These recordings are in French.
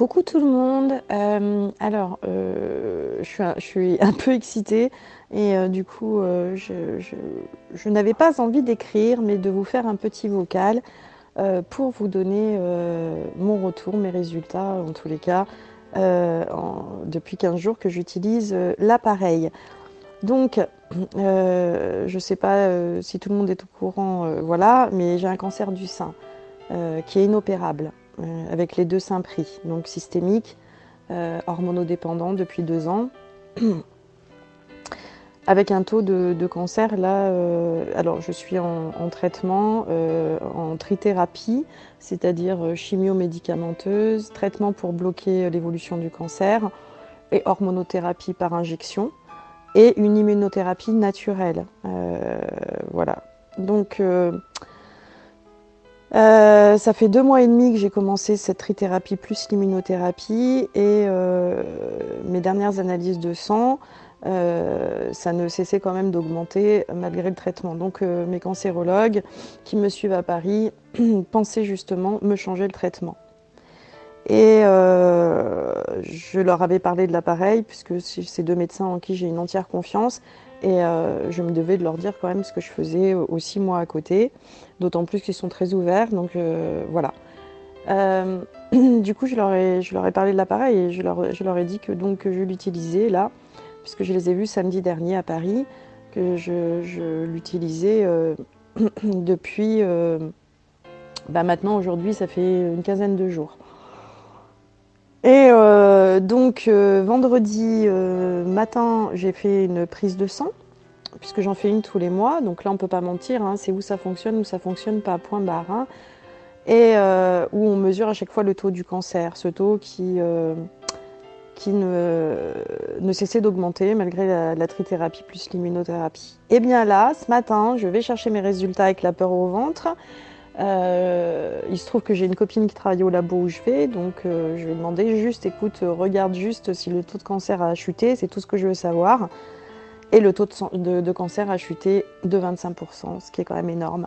Coucou tout le monde. Je suis un peu excitée et du coup, je n'avais pas envie d'écrire, mais de vous faire un petit vocal pour vous donner mon retour, mes résultats en tous les cas, depuis 15 jours que j'utilise l'appareil. Donc, je ne sais pas si tout le monde est au courant, voilà, mais j'ai un cancer du sein qui est inopérable, avec les deux seins pris, donc systémique, hormonodépendant depuis 2 ans, avec un taux de cancer là. Alors je suis en traitement, en trithérapie, c'est-à-dire chimio-médicamenteuse, traitement pour bloquer l'évolution du cancer et hormonothérapie par injection et une immunothérapie naturelle. Voilà. Donc ça fait 2 mois et demi que j'ai commencé cette trithérapie plus l'immunothérapie et mes dernières analyses de sang, ça ne cessait quand même d'augmenter malgré le traitement. Donc mes cancérologues qui me suivent à Paris pensaient justement me changer le traitement. Et je leur avais parlé de l'appareil puisque c'est deux médecins en qui j'ai une entière confiance. Et je me devais de leur dire quand même ce que je faisais aussi moi à côté, d'autant plus qu'ils sont très ouverts, donc voilà. Du coup, je leur ai parlé de l'appareil et je leur ai dit que, donc, que je l'utilisais là, puisque je les ai vus samedi dernier à Paris, que je l'utilisais depuis maintenant, aujourd'hui, ça fait une quinzaine de jours. Et vendredi matin, j'ai fait une prise de sang puisque j'en fais une tous les mois. Donc là, on ne peut pas mentir, hein, c'est où ça fonctionne pas, point barre. Hein. Et où on mesure à chaque fois le taux du cancer, ce taux qui ne cessait d'augmenter malgré la trithérapie plus l'immunothérapie. Et bien là, ce matin, je vais chercher mes résultats avec la peur au ventre. Il se trouve que j'ai une copine qui travaille au labo où je vais, donc je vais demander juste, écoute, regarde juste si le taux de cancer a chuté, c'est tout ce que je veux savoir. Et le taux de cancer a chuté de 25%, ce qui est quand même énorme.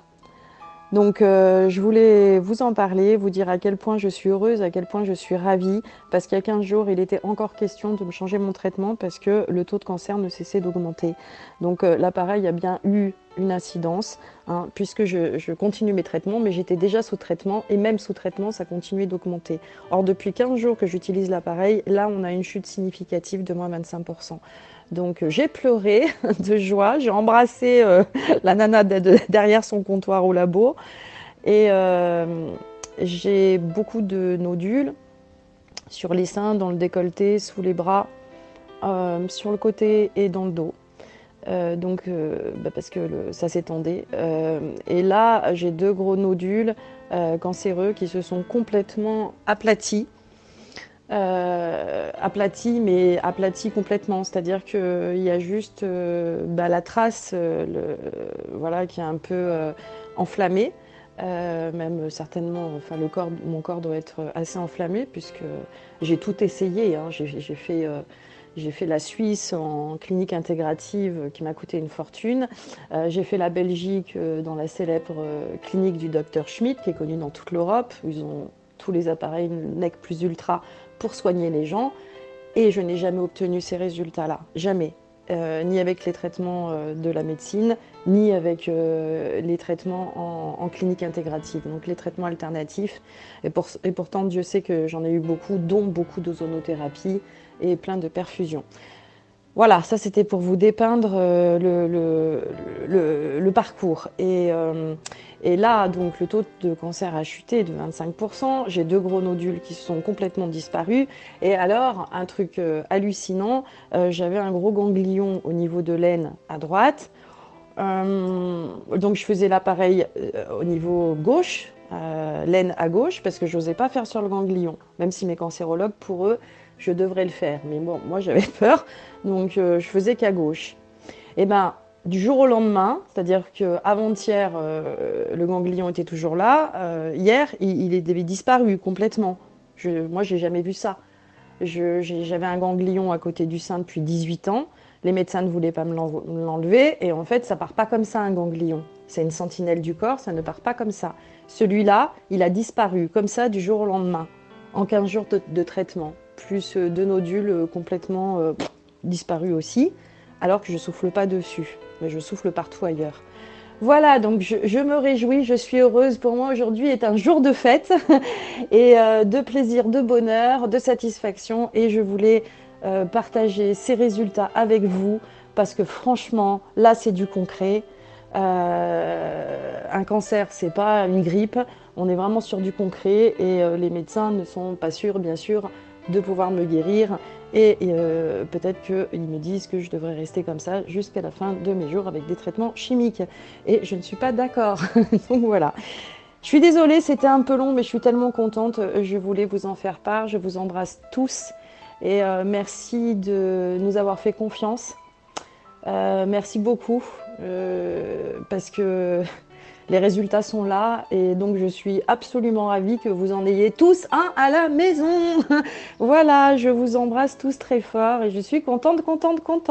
Donc je voulais vous en parler, vous dire à quel point je suis heureuse, à quel point je suis ravie, parce qu'il y a 15 jours, il était encore question de me changer mon traitement parce que le taux de cancer ne cessait d'augmenter. Donc l'appareil a bien eu une incidence, hein, puisque je continue mes traitements, mais j'étais déjà sous traitement, et même sous traitement, ça continuait d'augmenter. Or, depuis 15 jours que j'utilise l'appareil, là, on a une chute significative de moins 25%. Donc j'ai pleuré de joie, j'ai embrassé la nana derrière son comptoir au labo et j'ai beaucoup de nodules sur les seins, dans le décolleté, sous les bras, sur le côté et dans le dos. Parce que ça s'étendait. Et là, j'ai deux gros nodules cancéreux qui se sont complètement aplatis. Mais aplati complètement, c'est-à-dire qu'il y a juste la trace voilà, qui est un peu enflammée, même certainement, enfin, mon corps doit être assez enflammé puisque j'ai tout essayé, hein. J'ai fait la Suisse en clinique intégrative qui m'a coûté une fortune. J'ai fait la Belgique dans la célèbre clinique du docteur Schmidt qui est connue dans toute l'Europe. Ils ont tous les appareils NEC plus ultra pour soigner les gens et je n'ai jamais obtenu ces résultats-là, jamais. Ni avec les traitements de la médecine, ni avec les traitements en clinique intégrative, donc les traitements alternatifs. Et pourtant, Dieu sait que j'en ai eu beaucoup, dont beaucoup d'ozonothérapie et plein de perfusions. Voilà, ça c'était pour vous dépeindre le parcours. Et là, donc, le taux de cancer a chuté de 25%. J'ai deux gros nodules qui sont complètement disparus. Et alors, un truc hallucinant, j'avais un gros ganglion au niveau de l'aine à droite. Donc je faisais l'appareil au niveau gauche, l'aine à gauche, parce que je n'osais pas faire sur le ganglion. Même si mes cancérologues, pour eux, je devrais le faire. Mais bon, moi j'avais peur, donc je faisais qu'à gauche. Et ben, du jour au lendemain, c'est-à-dire qu'avant-hier, le ganglion était toujours là. Hier, il avait disparu complètement. Moi, j'ai jamais vu ça. J'avais un ganglion à côté du sein depuis 18 ans. Les médecins ne voulaient pas me l'enlever. Et en fait, ça part pas comme ça, un ganglion. C'est une sentinelle du corps, ça ne part pas comme ça. Celui-là, il a disparu comme ça du jour au lendemain. en 15 jours de traitement, plus 2 nodules complètement disparus aussi, alors que je souffle pas dessus, mais je souffle partout ailleurs. Voilà, donc je me réjouis, je suis heureuse. Pour moi, aujourd'hui est un jour de fête et de plaisir, de bonheur, de satisfaction. Et je voulais partager ces résultats avec vous parce que franchement, là, c'est du concret. Un cancer, c'est pas une grippe. On est vraiment sur du concret et les médecins ne sont pas sûrs, bien sûr, de pouvoir me guérir. Et peut-être qu'ils me disent que je devrais rester comme ça jusqu'à la fin de mes jours avec des traitements chimiques. Et je ne suis pas d'accord. Donc voilà. Je suis désolée, c'était un peu long, mais je suis tellement contente. Je voulais vous en faire part. Je vous embrasse tous. Et merci de nous avoir fait confiance. Merci beaucoup. Parce que les résultats sont là et donc je suis absolument ravie que vous en ayez tous un à la maison. Voilà, je vous embrasse tous très fort et je suis contente, contente, contente.